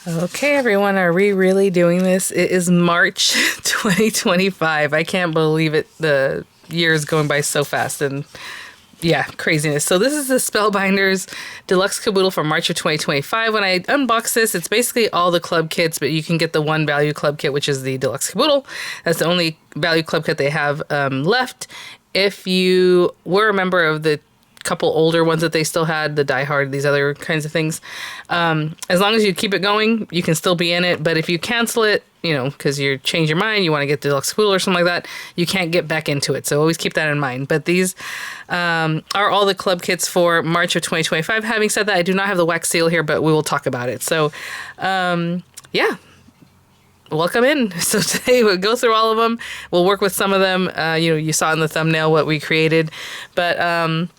Okay, everyone, are we really doing this? It is March 2025. I can't believe it. The year is going by so fast and yeah, craziness. So this is the Spellbinders Deluxe Caboodle for March of 2025. When I unbox this, it's basically all the club kits, but you can get the one value club kit, which is the Deluxe Caboodle. That's the only value club kit they have left. If you were a member of the couple older ones that they still had, the Die Hard, these other kinds of things. As long as you keep it going, you can still be in it. But if you cancel it, you know, because you change your mind, you want to get the Deluxe Caboodle or something like that, you can't get back into it. So always keep that in mind. But these are all the club kits for March of 2025. Having said that, I do not have the wax seal here, but we will talk about it. So, yeah. Welcome in. So today we'll go through all of them. We'll work with some of them. You saw in the thumbnail what we created. But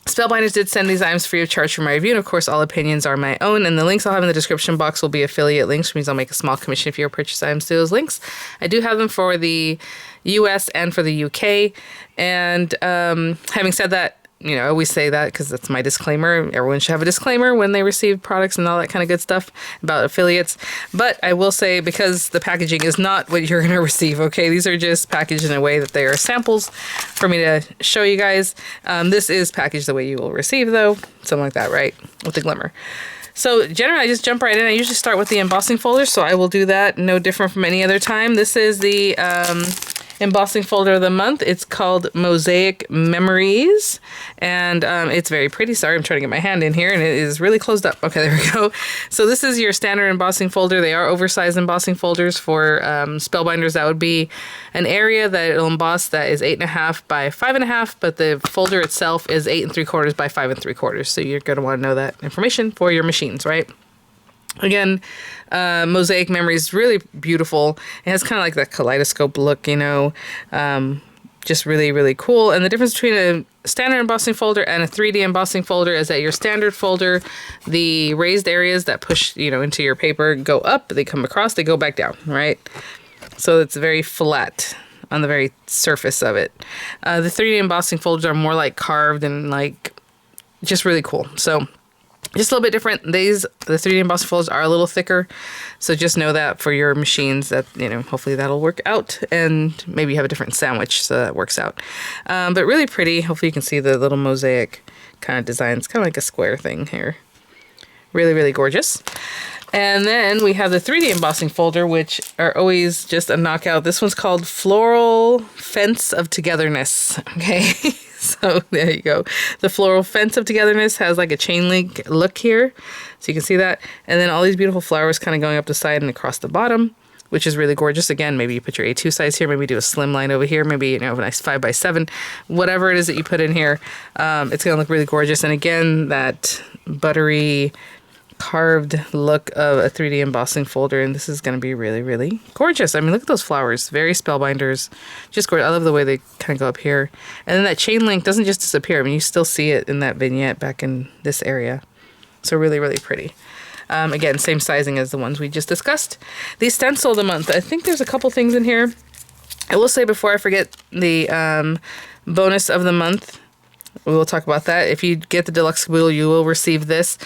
Spellbinders did send these items free of charge for my review, and of course all opinions are my own, and the links I'll have in the description box will be affiliate links, which means I'll make a small commission if you purchase items through those links. I do have them for the US and for the UK, and having said that, I always say that because that's my disclaimer. Everyone should have a disclaimer when they receive products and all that kind of good stuff about affiliates. But I will say, because the packaging is not what you're going to receive, okay? These are just packaged in a way that they are samples for me to show you guys. This is packaged the way you will receive, though. Something like that, right? With the Glimmer. So generally, I just jump right in. I usually start with the embossing folder, so I will do that no different from any other time. This is the embossing folder of the month. It's called Mosaic Memories, and it's very pretty. Sorry, I'm trying to get my hand in here, and it is really closed up. Okay, there we go. So this is your standard embossing folder. They are oversized embossing folders for Spellbinders. That would be an area that it'll emboss that is 8.5 by 5.5, but the folder itself is 8 3/4 by 5 3/4. So you're going to want to know that information for your machines, right? Again, Mosaic Memory is really beautiful. It has kind of like that kaleidoscope look, just really, really cool. And the difference between a standard embossing folder and a 3D embossing folder is that your standard folder, the raised areas that push, into your paper go up, they come across, they go back down, right? So it's very flat on the very surface of it. The 3D embossing folders are more like carved and like just really cool. So just a little bit different. The 3D embossing folders are a little thicker. So just know that for your machines that, hopefully that'll work out. And maybe you have a different sandwich so that works out. But really pretty. Hopefully you can see the little mosaic kind of design. It's kind of like a square thing here. Really, really gorgeous. And then we have the 3D embossing folder, which are always just a knockout. This one's called Floral Fence of Togetherness. Okay. So there you go. The Floral Fence of Togetherness has like a chain link look here. So you can see that. And then all these beautiful flowers kind of going up the side and across the bottom, which is really gorgeous. Again, maybe you put your A2 size here. Maybe do a slim line over here. Maybe, a nice 5x7. Whatever it is that you put in here, it's going to look really gorgeous. And again, that buttery carved look of a 3D embossing folder, and this is going to be really, really gorgeous. I mean, look at those flowers. Very Spellbinders. Just gorgeous. I love the way they kind of go up here. And then that chain link doesn't just disappear. I mean, you still see it in that vignette back in this area. So really, really pretty. Again, same sizing as the ones we just discussed. The Stencil of the month. I think there's a couple things in here. I will say before I forget, the bonus of the month, we will talk about that. If you get the Deluxe Caboodle, you will receive this.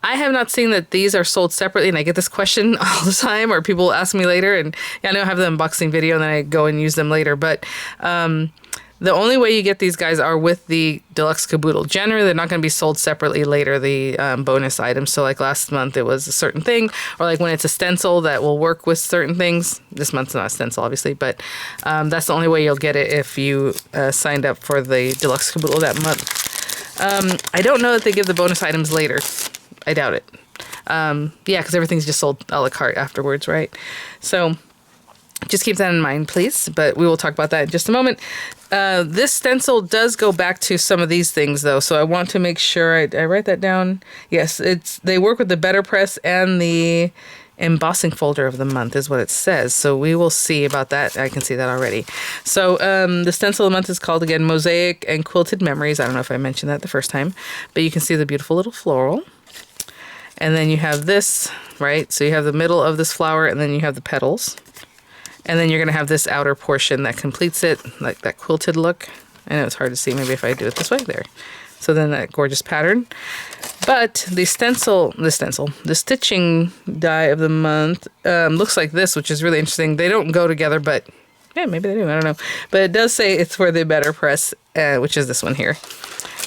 I have not seen that these are sold separately, and I get this question all the time, or people ask me later, and I know I have the unboxing video, and then I go and use them later, but the only way you get these guys are with the Deluxe Caboodle. Generally, they're not going to be sold separately later, the bonus items. So like last month, it was a certain thing, or like when it's a stencil that will work with certain things. This month's not a stencil, obviously, but that's the only way you'll get it if you signed up for the Deluxe Caboodle that month. I don't know that they give the bonus items later. I doubt it. Yeah, because everything's just sold a la carte afterwards, right? So just keep that in mind, please. But we will talk about that in just a moment. This stencil does go back to some of these things, though. So I want to make sure I write that down. Yes, they work with the Better Press and the embossing folder of the month is what it says. So we will see about that. I can see that already. So the stencil of the month is called, again, Mosaic and Quilted Memories. I don't know if I mentioned that the first time, but you can see the beautiful little floral. And then you have this, right? So you have the middle of this flower, and then you have the petals. And then you're going to have this outer portion that completes it, like that quilted look. I know it's hard to see. Maybe if I do it this way, there. So then that gorgeous pattern. But the stitching die of the month looks like this, which is really interesting. They don't go together, but yeah, maybe they do. I don't know. But it does say it's for the better press, which is this one here.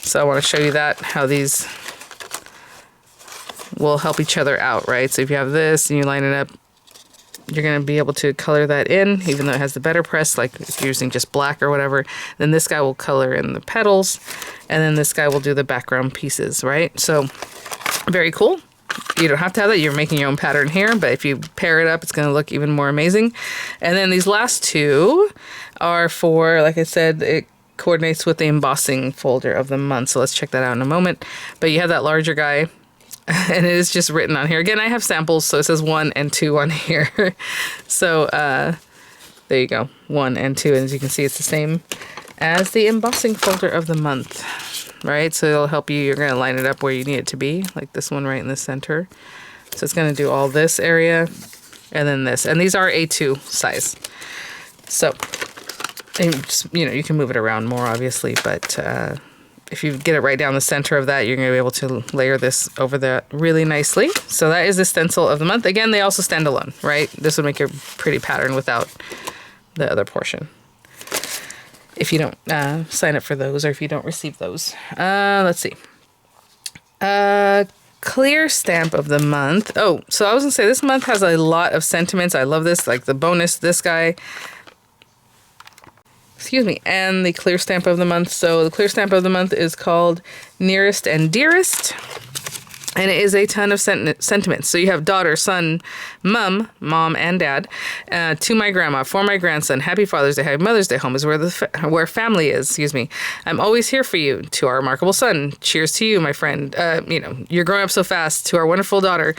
So I want to show you that, how these will help each other out, right? So if you have this and you line it up, you're going to be able to color that in, even though it has the better press, like if you're using just black or whatever. Then this guy will color in the petals, and then this guy will do the background pieces, right? So very cool. You don't have to have that. You're making your own pattern here, but if you pair it up, it's going to look even more amazing. And then these last two are for, like I said, it coordinates with the embossing folder of the month. So let's check that out in a moment. But you have that larger guy. And it is just written on here. Again, I have samples, so it says 1 and 2 on here. So there you go, 1 and 2. And as you can see, it's the same as the embossing folder of the month, right? So it'll help you. You're going to line it up where you need it to be, like this one right in the center. So it's going to do all this area and then this. And these are A2 size. So, and just, you know, you can move it around more, obviously, but if you get it right down the center of that, you're going to be able to layer this over that really nicely. So that is the stencil of the month. Again, they also stand alone, right? This would make your pretty pattern without the other portion. If you don't sign up for those, or if you don't receive those. Let's see. Clear stamp of the month. Oh, so I was going to say this month has a lot of sentiments. I love this, like the bonus, this guy. Excuse me, and the clear stamp of the month. So the clear stamp of the month is called Nearest and Dearest, and it is a ton of sentiments. So you have daughter, son, mom and dad, to my grandma, for my grandson, happy Father's Day, happy Mother's Day, home is where family is, excuse me. I'm always here for you, to our remarkable son, cheers to you, my friend. You know, you're growing up so fast, to our wonderful daughter,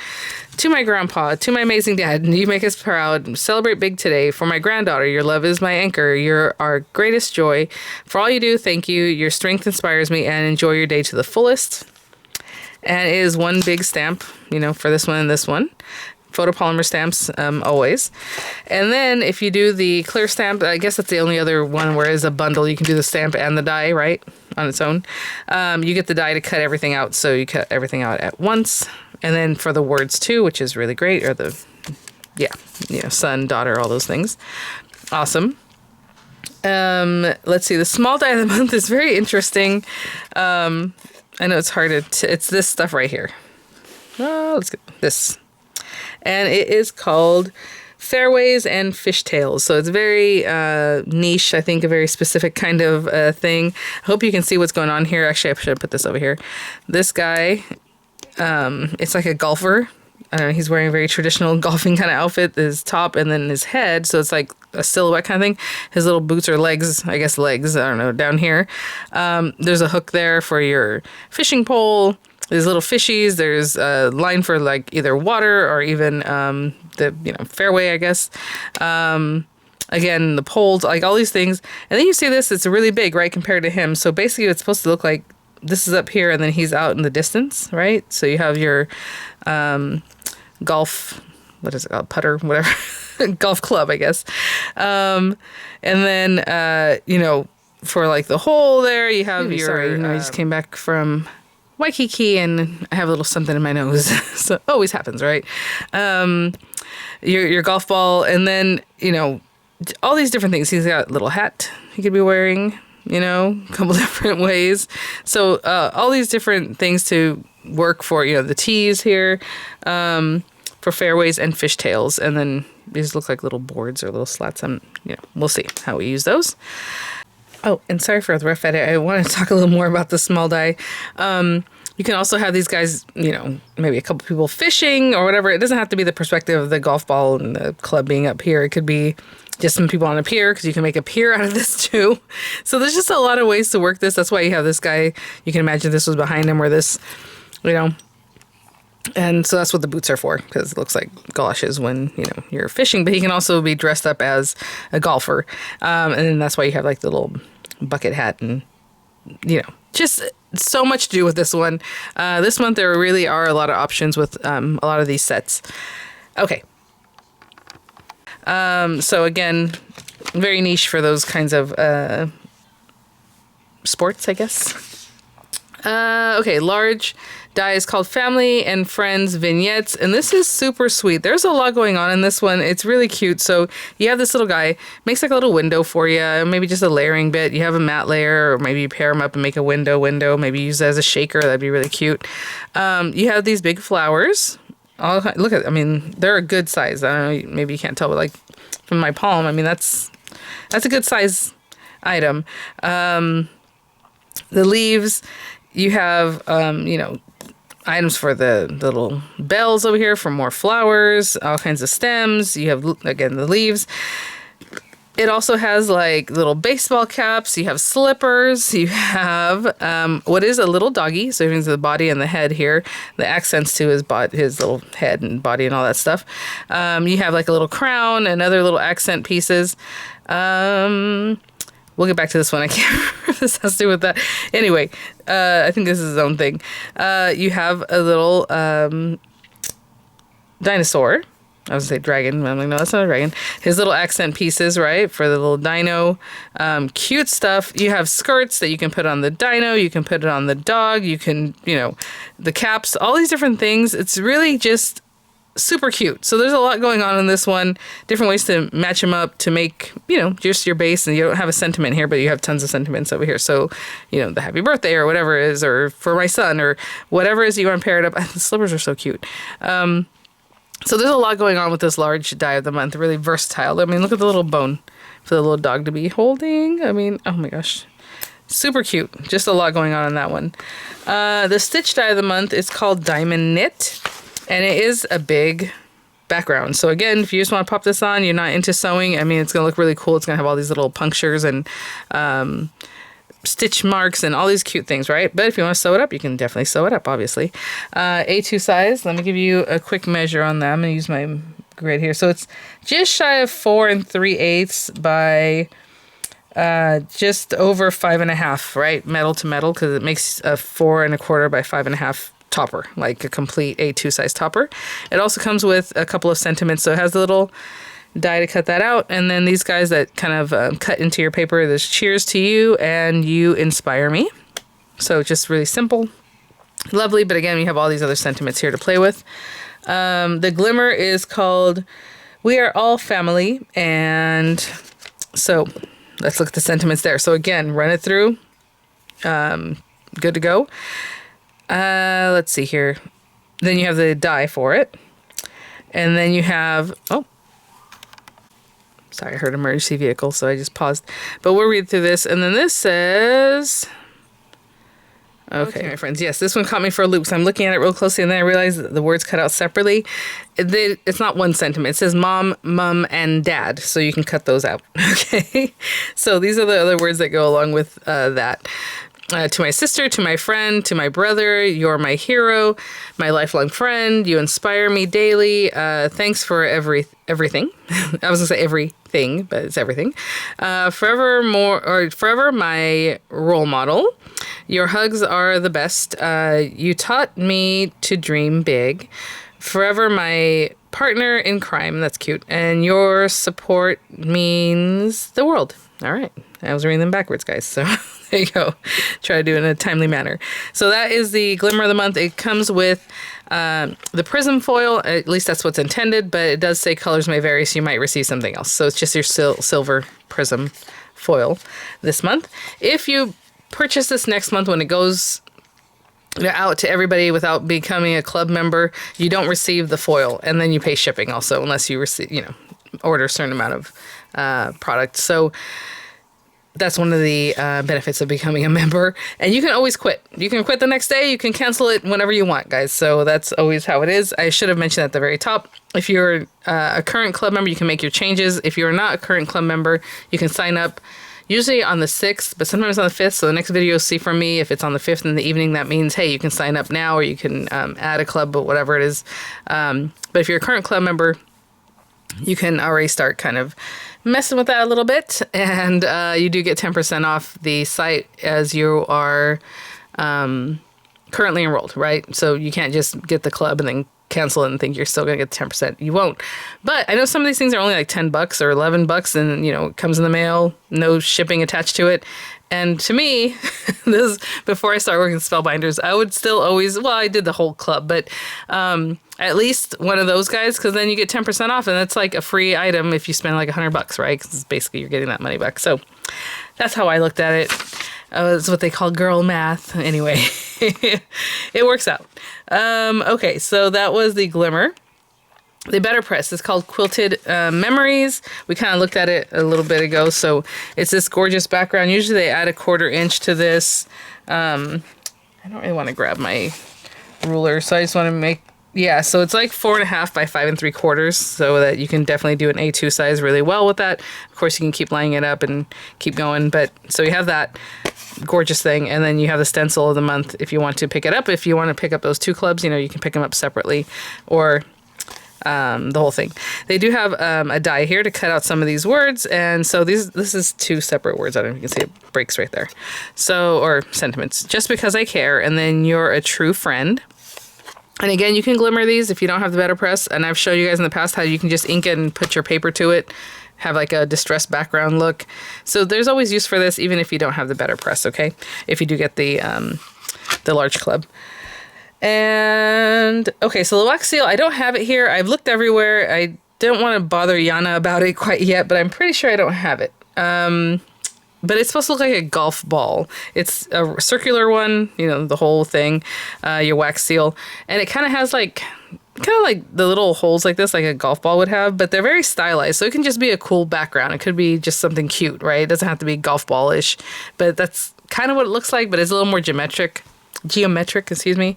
to my grandpa, to my amazing dad, you make us proud, celebrate big today. For my granddaughter, your love is my anchor, you're our greatest joy. For all you do, thank you, your strength inspires me, and enjoy your day to the fullest. And it is one big stamp, you know, for this one and this one. Photopolymer stamps, always. And then if you do the clear stamp, I guess that's the only other one where it's a bundle. You can do the stamp and the die, right, on its own. You get the die to cut everything out, so you cut everything out at once. And then for the words too, which is really great, or the, yeah, you know, son, daughter, all those things. Awesome. Let's see, the small die of the month is very interesting. I know it's hard to, it's this stuff right here. Oh, let's get this. And it is called Fairways and Fishtails. So it's very niche, I think, a very specific kind of thing. I hope you can see what's going on here. Actually, I should put this over here. This guy, it's like a golfer. I don't know, he's wearing a very traditional golfing kind of outfit, his top and then his head. So it's like a silhouette kind of thing. His little boots or legs, I guess legs, I don't know, down here. There's a hook there for your fishing pole. There's little fishies. There's a line for like either water or even the, you know, fairway, I guess. Again, the poles, like all these things. And then you see this, it's really big, right, compared to him. So basically it's supposed to look like this is up here and then he's out in the distance, right? So you have your golf, what is it called, putter, whatever, golf club, I guess. And then, you know, for like the hole there, you have your, sorry, I just came back from Waikiki and I have a little something in my nose. So it always happens, right? Your golf ball, and then, you know, all these different things. He's got a little hat he could be wearing, you know, a couple different ways. So all these different things to work for, you know, the tees here, for fairways and fishtails. And then these look like little boards or little slats. You know, we'll see how we use those. Oh, and sorry for the rough edit. I want to talk a little more about the small die. You can also have these guys, you know, maybe a couple people fishing or whatever. It doesn't have to be the perspective of the golf ball and the club being up here. It could be just some people on a pier, because you can make a pier out of this too. So there's just a lot of ways to work this. That's why you have this guy. You can imagine this was behind him, or this, you know. And so that's what the boots are for, because it looks like galoshes when, you know, you're fishing. But he can also be dressed up as a golfer. And then that's why you have like the little bucket hat and, you know, just so much to do with this one. This month there really are a lot of options with a lot of these sets. Okay. So again, very niche for those kinds of sports, I guess. Okay, large die is called Family and Friends Vignettes, and this is super sweet. There's a lot going on in this one. It's really cute. So you have this little guy, makes like a little window for you, maybe just a layering bit. You have a matte layer, or maybe you pair them up and make a window, maybe use it as a shaker. That'd be really cute. You have these big flowers. Look at, I mean, they're a good size. I don't know, maybe you can't tell, but like from my palm, I mean, that's a good size item. The leaves, you have, items for the little bells over here for more flowers, all kinds of stems. You have, again, the leaves. It also has like little baseball caps. You have slippers. You have what is a little doggy. So here's the body and the head here. The accents to his little head and body and all that stuff. You have like a little crown and other little accent pieces. We'll get back to this one. I can't remember if this has to do with that. Anyway, I think this is his own thing. You have a little dinosaur. I was going to say dragon. I'm like, no, that's not a dragon. His little accent pieces, right, for the little dino. Cute stuff. You have skirts that you can put on the dino. You can put it on the dog. You can, the caps, all these different things. It's really just super cute. So there's a lot going on in this one. Different ways to match them up to make, just your base. And you don't have a sentiment here, but you have tons of sentiments over here. So, the happy birthday or whatever it is, or for my son or whatever it is you want to pair it up. The slippers are so cute. So there's a lot going on with this large die of the month. Really versatile. I mean, look at the little bone for the little dog to be holding. I mean, oh my gosh. Super cute. Just a lot going on in that one. The stitch die of the month is called Diamond Knit. And it is a big background. So again, if you just want to pop this on, you're not into sewing, I mean, it's going to look really cool. It's going to have all these little punctures and stitch marks and all these cute things, right? But if you want to sew it up, you can definitely sew it up, obviously. A2 size. Let me give you a quick measure on that. I'm going to use my grid here. So it's just shy of 4 3/8 by just over 5.5, right? Metal to metal, because it makes a 4 1/4 by 5.5 topper, like a complete A2 size topper. It also comes with a couple of sentiments, so it has a little die to cut that out, and then these guys that kind of cut into your paper. There's cheers to you and you inspire me. So just really simple, lovely, but again, you have all these other sentiments here to play with. The Glimmer is called We Are All Family, and so let's look at the sentiments there. So again, run it through, good to go. Let's see here. Then you have the die for it. And then you have, sorry, I heard emergency vehicle, so I just paused. But we'll read through this. And then this says, okay, my friends, yes, this one caught me for a loop. So I'm looking at it real closely, and then I realized that the words cut out separately. It's not one sentiment. It says mom, and dad. So you can cut those out. Okay. So these are the other words that go along with that. To my sister, to my friend, to my brother, you're my hero, my lifelong friend, you inspire me daily, thanks for everything. I was gonna say everything, but it's everything. Forever my role model. Your hugs are the best. You taught me to dream big. Forever my partner in crime. That's cute. And your support means the world. All right. I was reading them backwards, guys. So there you go. Try to do it in a timely manner. So that is the Glimmer of the month. It comes with the prism foil. At least that's what's intended, but it does say colors may vary, so you might receive something else. So it's just your silver prism foil this month. If you purchase this next month when it goes out to everybody without becoming a club member, you don't receive the foil, and then you pay shipping also, unless you receive, order a certain amount of product. So that's one of the benefits of becoming a member. And you can always quit. You can quit the next day. You can cancel it whenever you want, guys. So that's always how it is. I should have mentioned at the very top. If you're a current club member, you can make your changes. If you're not a current club member, you can sign up usually on the 6th, but sometimes on the 5th. So the next video you'll see from me, if it's on the 5th in the evening, that means, hey, you can sign up now, or you can add a club, but whatever it is. But if you're a current club member, you can already start kind of messing with that a little bit, and you do get 10% off the site as you are currently enrolled, right? So you can't just get the club and then cancel it and think you're still going to get 10%. You won't. But I know some of these things are only like $10 or $11, and it comes in the mail, no shipping attached to it. And to me, this before I started working with Spellbinders, I would still always, well, I did the whole club, but at least one of those guys, because then you get 10% off, and that's like a free item if you spend like $100, right? Because basically you're getting that money back. So that's how I looked at it. It's what they call girl math. Anyway, it works out. Okay, so that was the Glimmer. The Better Press is called Quilted Memories. We kind of looked at it a little bit ago. So it's this gorgeous background. Usually they add a 1/4 inch to this. I don't really want to grab my ruler, so I just want to make, yeah, so it's like 4.5 by 5 3/4, so that you can definitely do an A2 size really well with that. Of course, you can keep lining it up and keep going, but so you have that gorgeous thing, and then you have the stencil of the month if you want to pick it up. If you want to pick up those 2 clubs, you know, you can pick them up separately, or the whole thing. They do have a die here to cut out some of these words, and so this is 2 separate words. I don't know if you can see it breaks right there. So, or sentiments. Just because I care, and then you're a true friend. And again, you can glimmer these if you don't have the Better Press, and I've shown you guys in the past how you can just ink it and put your paper to it, have like a distressed background look. So there's always use for this, even if you don't have the Better Press, okay? If you do get the large club. And okay, so the wax seal, I don't have it here. I've looked everywhere. I don't want to bother Yana about it quite yet, but I'm pretty sure I don't have it. But it's supposed to look like a golf ball. It's a circular one, you know, the whole thing, your wax seal. And it kind of has like the little holes like this, like a golf ball would have, but they're very stylized. So it can just be a cool background. It could be just something cute, right? It doesn't have to be golf ball-ish, but that's kind of what it looks like, but it's a little more geometric, excuse me.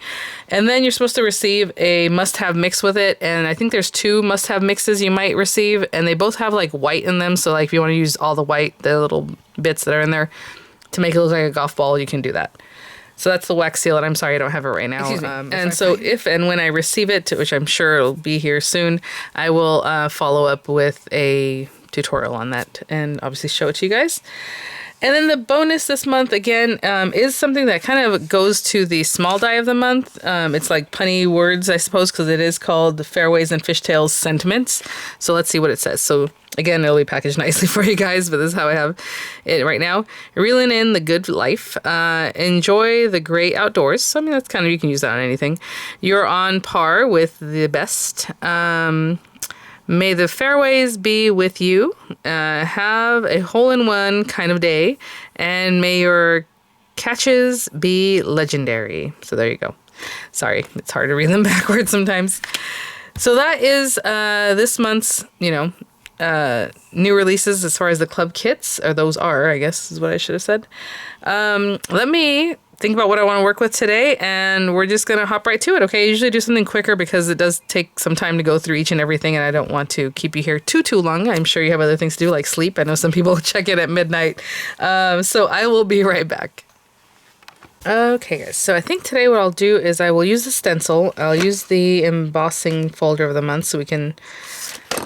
And then you're supposed to receive a must-have mix with it, and I think there's 2 must-have mixes you might receive, and they both have like white in them, so like if you want to use all the white, the little bits that are in there to make it look like a golf ball, you can do that. So that's the wax seal, and I'm sorry I don't have it right now. Excuse me. And so if and when I receive it, which I'm sure it'll be here soon, I will follow up with a tutorial on that and obviously show it to you guys. And then the bonus this month, again, is something that kind of goes to the small die of the month. It's like punny words, I suppose, because it is called the Fairways and Fishtails Sentiments. So let's see what it says. So again, it'll be packaged nicely for you guys, but this is how I have it right now. Reeling in the good life. Enjoy the great outdoors. So, I mean, that's kind of, you can use that on anything. You're on par with the best. May the fairways be with you. Have a hole-in-one kind of day, and may your catches be legendary. So there you go. Sorry, it's hard to read them backwards sometimes. So that is this month's, new releases as far as the club kits, or those are, I guess is what I should have said. Let me think about what I want to work with today, and we're just going to hop right to it, okay? I usually do something quicker because it does take some time to go through each and everything, and I don't want to keep you here too long. I'm sure you have other things to do, like sleep. I know some people check in at midnight. So I will be right back. Okay, guys, so I think today what I'll do is I will use the stencil. I'll use the embossing folder of the month so we can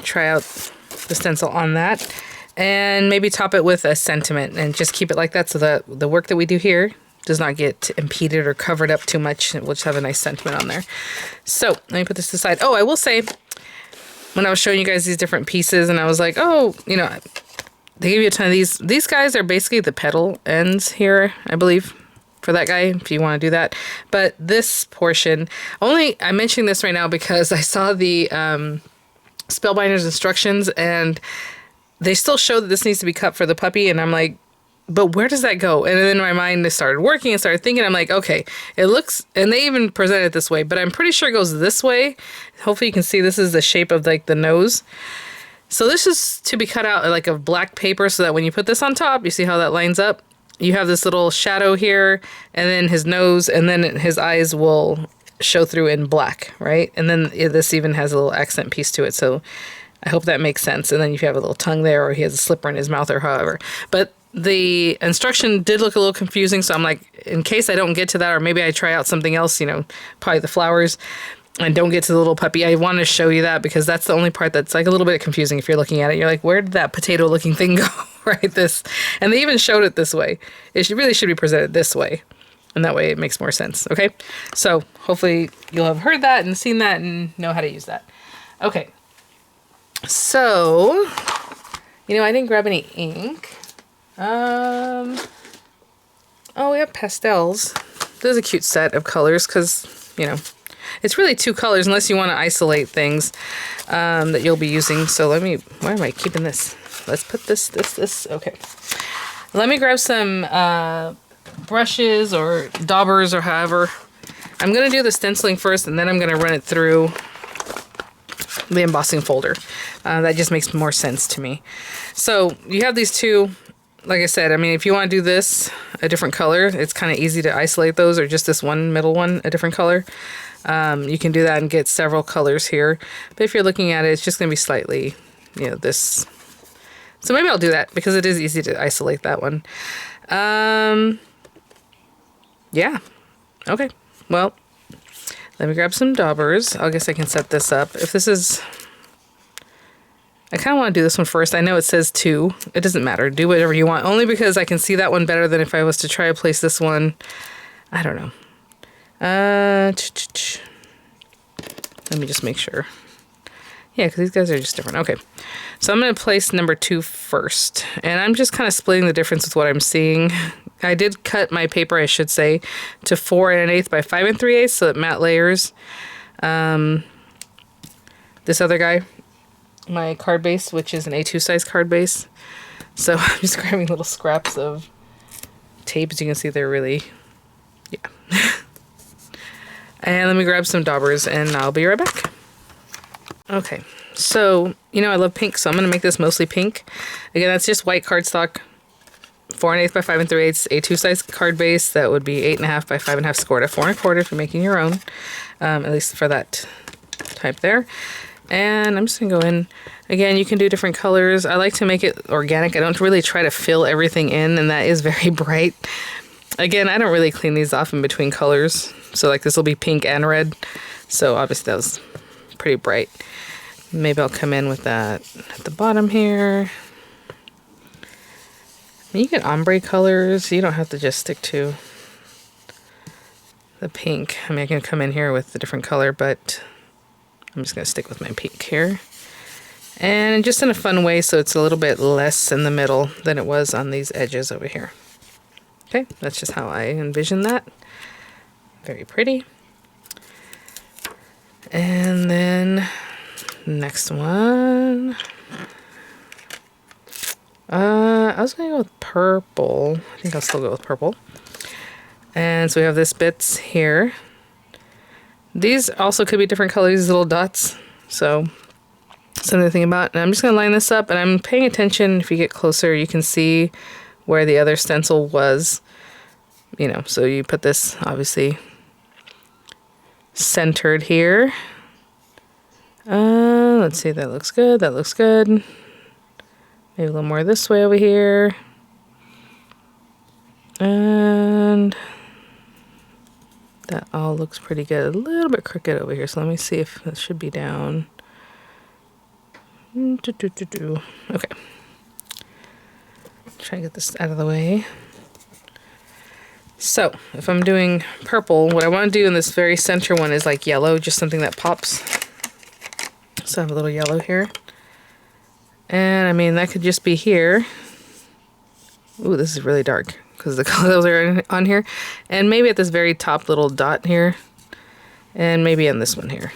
try out the stencil on that, and maybe top it with a sentiment and just keep it like that so that the work that we do here does not get impeded or covered up too much. We'll just have a nice sentiment on there. So let me put this aside. Oh, I will say, when I was showing you guys these different pieces and I was like, oh, they give you a ton of these. These guys are basically the petal ends here, I believe, for that guy, if you want to do that. But this portion, I'm mentioning this right now because I saw the Spellbinders instructions, and they still show that this needs to be cut for the puppy, and I'm like, but where does that go? And then in my mind, I started working and started thinking, I'm like, okay, it looks, and they even present it this way, but I'm pretty sure it goes this way. Hopefully you can see this is the shape of like the nose. So this is to be cut out like a black paper so that when you put this on top, you see how that lines up? You have this little shadow here, and then his nose, and then his eyes will show through in black, right? And then this even has a little accent piece to it. So I hope that makes sense. And then if you have a little tongue there, or he has a slipper in his mouth, or however. But the instruction did look a little confusing, so I'm like, in case I don't get to that, or maybe I try out something else, probably the flowers, and don't get to the little puppy, I want to show you that because that's the only part that's like a little bit confusing if you're looking at it. You're like, where did that potato-looking thing go, right? And they even showed it this way. It really should be presented this way, and that way it makes more sense, okay? So hopefully you'll have heard that and seen that and know how to use that. Okay, so, I didn't grab any ink. Oh, we have pastels. This is a cute set of colors because, you know, it's really 2 colors unless you want to isolate things that you'll be using. So let me, why am I keeping this? Let's put this. Okay. Let me grab some brushes or daubers or however. I'm going to do the stenciling first and then I'm going to run it through the embossing folder. That just makes more sense to me. So you have these 2. Like I said, I mean, if you want to do this a different color, it's kind of easy to isolate those, or just this one middle one a different color. You can do that and get several colors here. But if you're looking at it, it's just going to be slightly, you know, this. So maybe I'll do that because it is easy to isolate that one. Yeah. Okay. Well, let me grab some daubers. I guess I can set this up. If this is... I kind of want to do this one first. I know it says 2. It doesn't matter. Do whatever you want. Only because I can see that one better than if I was to try to place this one. I don't know. Let me just make sure. Yeah, because these guys are just different. Okay. So I'm going to place number 2 first. And I'm just kind of splitting the difference with what I'm seeing. I did cut my paper, I should say, to 4 1/8 by 5 3/8 so that matte layers. This other guy. My card base, which is an A2 size card base. So I'm just grabbing little scraps of tape. As you can see, they're really, yeah. And let me grab some daubers and I'll be right back. Okay, so, you know, I love pink, so I'm going to make this mostly pink. Again, that's just white cardstock, 4 1/8 by 5 3/8, A2 size card base. That would be 8.5 by 5.5 scored at 4 1/4 if you're making your own, at least for that type there. And I'm just going to go in. Again, you can do different colors. I like to make it organic. I don't really try to fill everything in, and that is very bright. Again, I don't really clean these off in between colors. So like this will be pink and red. So obviously that was pretty bright. Maybe I'll come in with that at the bottom here. You get ombre colors. You don't have to just stick to the pink. I mean, I can come in here with a different color, but I'm just going to stick with my pink here. And just in a fun way, so it's a little bit less in the middle than it was on these edges over here. Okay, that's just how I envision that. Very pretty. And then next one. I was going to go with purple. I think I'll still go with purple. And so we have this bits here. These also could be different colors, these little dots. So something to think about. And I'm just going to line this up, and I'm paying attention. If you get closer, you can see where the other stencil was. You know, so you put this obviously centered here. Let's see, that looks good. That looks good. Maybe a little more this way over here. And that all looks pretty good. A little bit crooked over here, so let me see if it should be down. Okay. Try to get this out of the way. So, if I'm doing purple, what I want to do in this very center one is like yellow, just something that pops. So I have a little yellow here. And I mean, that could just be here. Ooh, this is really dark because the colors are on here. And maybe at this very top little dot here. And maybe on this one here.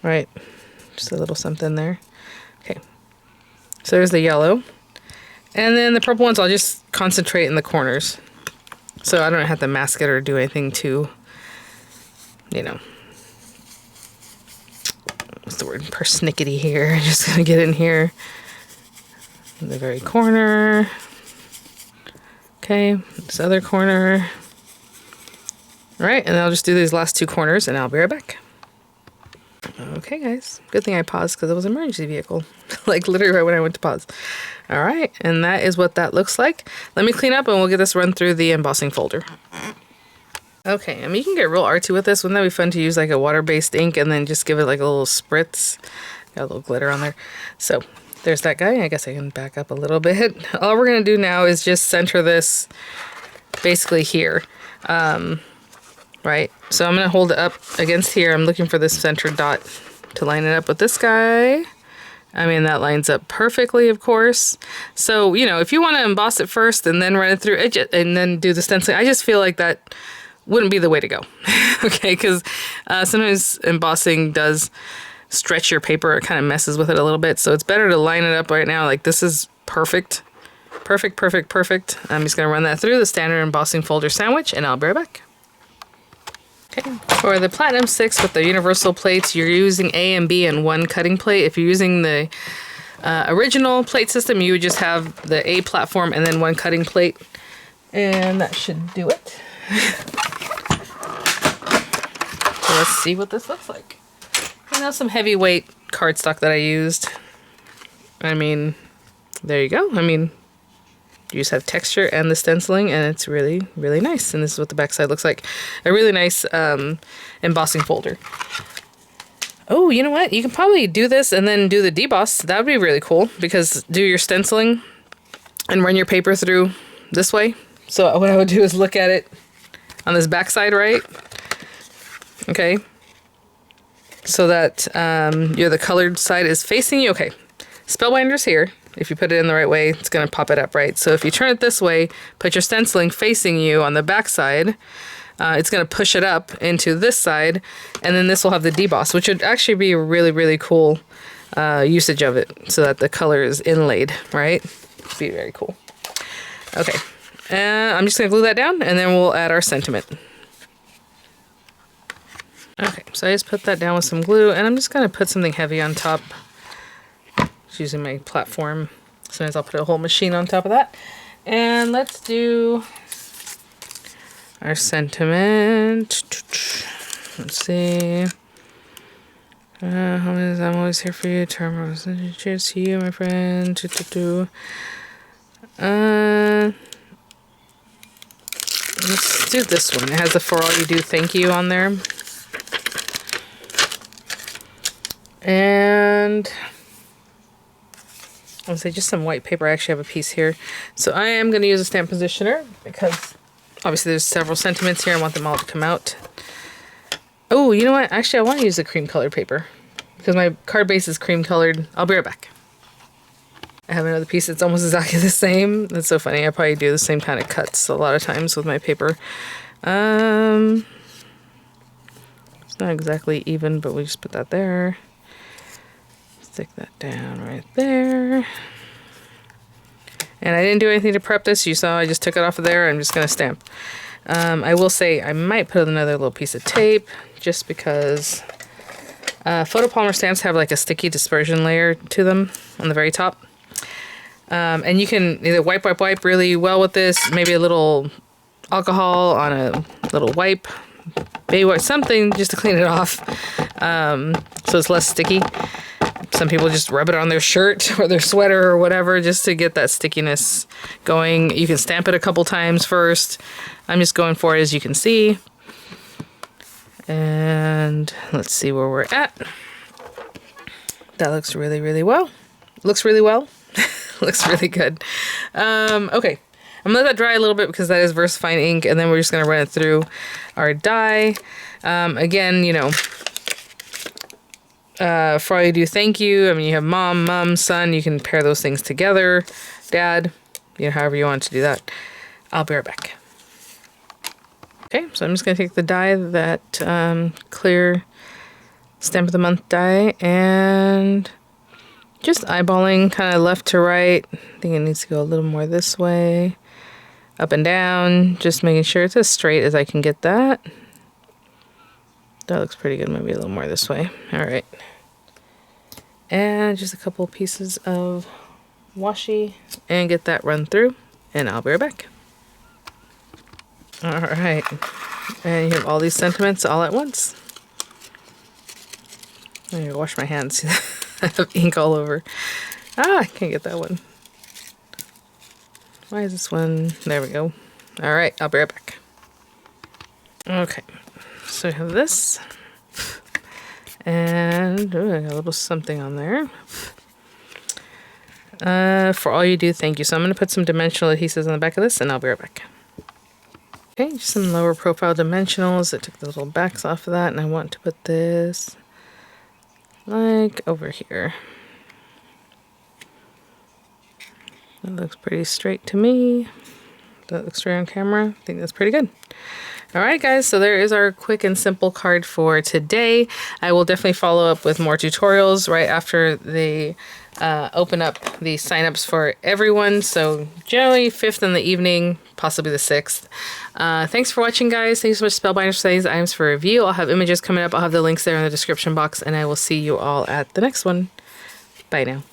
Right. Just a little something there. Okay. So there's the yellow. And then the purple ones, I'll just concentrate in the corners. So I don't have to mask it or do anything to, you know, what's the word? Persnickety here. I'm just going to get in here. In the very corner. Okay. This other corner. All right. And I'll just do these last two corners and I'll be right back. Okay, guys. Good thing I paused because it was an emergency vehicle. Like literally right when I went to pause. All right. And that is what that looks like. Let me clean up and we'll get this run through the embossing folder. Okay. I mean, you can get real artsy with this. Wouldn't that be fun to use like a water-based ink and then just give it like a little spritz? Got a little glitter on there. So there's that guy. I guess I can back up a little bit. All we're going to do now is just center this basically here. Right? So I'm going to hold it up against here. I'm looking for this center dot to line it up with this guy. I mean, that lines up perfectly, of course. So, you know, if you want to emboss it first and then run it through and then do the stenciling, I just feel like that wouldn't be the way to go. Okay, because sometimes embossing does stretch your paper. It kind of messes with it a little bit. So it's better to line it up right now. Like, this is perfect. Perfect, perfect, perfect. I'm just going to run that through the standard embossing folder sandwich, and I'll be right back. Okay. For the Platinum 6 with the universal plates, you're using A and B and one cutting plate. If you're using the original plate system, you would just have the A platform and then one cutting plate. And that should do it. So let's see what this looks like. And now some heavyweight cardstock that I used. I mean, there you go. I mean, you just have texture and the stenciling, and it's really, really nice. And this is what the backside looks like. A really nice embossing folder. Oh, you know what? You can probably do this and then do the deboss. That would be really cool, because do your stenciling and run your paper through this way. So what I would do is look at it on this backside, right? Okay. So that the colored side is facing you. Okay. Spellbinders here. If you put it in the right way, it's going to pop it up, right? So if you turn it this way, put your stenciling facing you on the back side, it's going to push it up into this side, and then this will have the deboss, which would actually be a really, really cool usage of it, so that the color is inlaid, right? It'd be very cool. Okay, I'm just going to glue that down, and then we'll add our sentiment. Okay, so I just put that down with some glue, and I'm just going to put something heavy on top. Using my platform. Sometimes I'll put a whole machine on top of that. And let's do our sentiment. Let's see. I'm always here for you. Cheers to you, my friend. Let's do this one. It has a "For All You Do, Thank You" on there. And I'll say just some white paper. I actually have a piece here. So I am going to use a stamp positioner, because obviously there's several sentiments here. I want them all to come out. Oh, you know what? Actually, I want to use the cream colored paper, because my card base is cream colored. I'll be right back. I have another piece that's almost exactly the same. That's so funny. I probably do the same kind of cuts a lot of times with my paper. It's not exactly even, but we just put that there. Stick that down right there. And I didn't do anything to prep this. You saw I just took it off of there. I'm just going to stamp. I will say I might put another little piece of tape, just because photopolymer stamps have like a sticky dispersion layer to them on the very top. And you can either wipe really well with this, maybe a little alcohol on a little wipe, baby wipe, something just to clean it off, so it's less sticky. Some people just rub it on their shirt or their sweater or whatever, just to get that stickiness going. You can stamp it a couple times first. I'm just going for it, as you can see. And let's see where we're at. That looks really, really well. Looks really well. Looks really good. Okay. I'm gonna let that dry a little bit, because that is VersaFine ink, and then we're just gonna run it through our die. Again, you know, for all you do, thank you. I mean, you have mom, son. You can pair those things together. Dad, you know, however you want to do that. I'll be right back. Okay, so I'm just going to take the die, that clear Stamp of the Month die, and just eyeballing kind of left to right. I think it needs to go a little more this way. Up and down, just making sure it's as straight as I can get that. That looks pretty good. Maybe a little more this way. All right. And just a couple pieces of washi, and get that run through, and I'll be right back. All right. And you have all these sentiments all at once. I need to wash my hands. I have ink all over. I can't get that one. Why is this one? There we go. All right. I'll be right back. Okay. So we have this, and I got a little something on there. For all you do, thank you. So I'm going to put some dimensional adhesives on the back of this, and I'll be right back. Okay, just some lower profile dimensionals. I took the little backs off of that, and I want to put this like over here. That looks pretty straight to me. That looks straight on camera. I think that's pretty good. All right, guys, so there is our quick and simple card for today. I will definitely follow up with more tutorials right after they open up the signups for everyone. So generally 5th in the evening, possibly the 6th. Thanks for watching, guys. Thanks so much, Spellbinders, for these items for review. I'll have images coming up. I'll have the links there in the description box, and I will see you all at the next one. Bye now.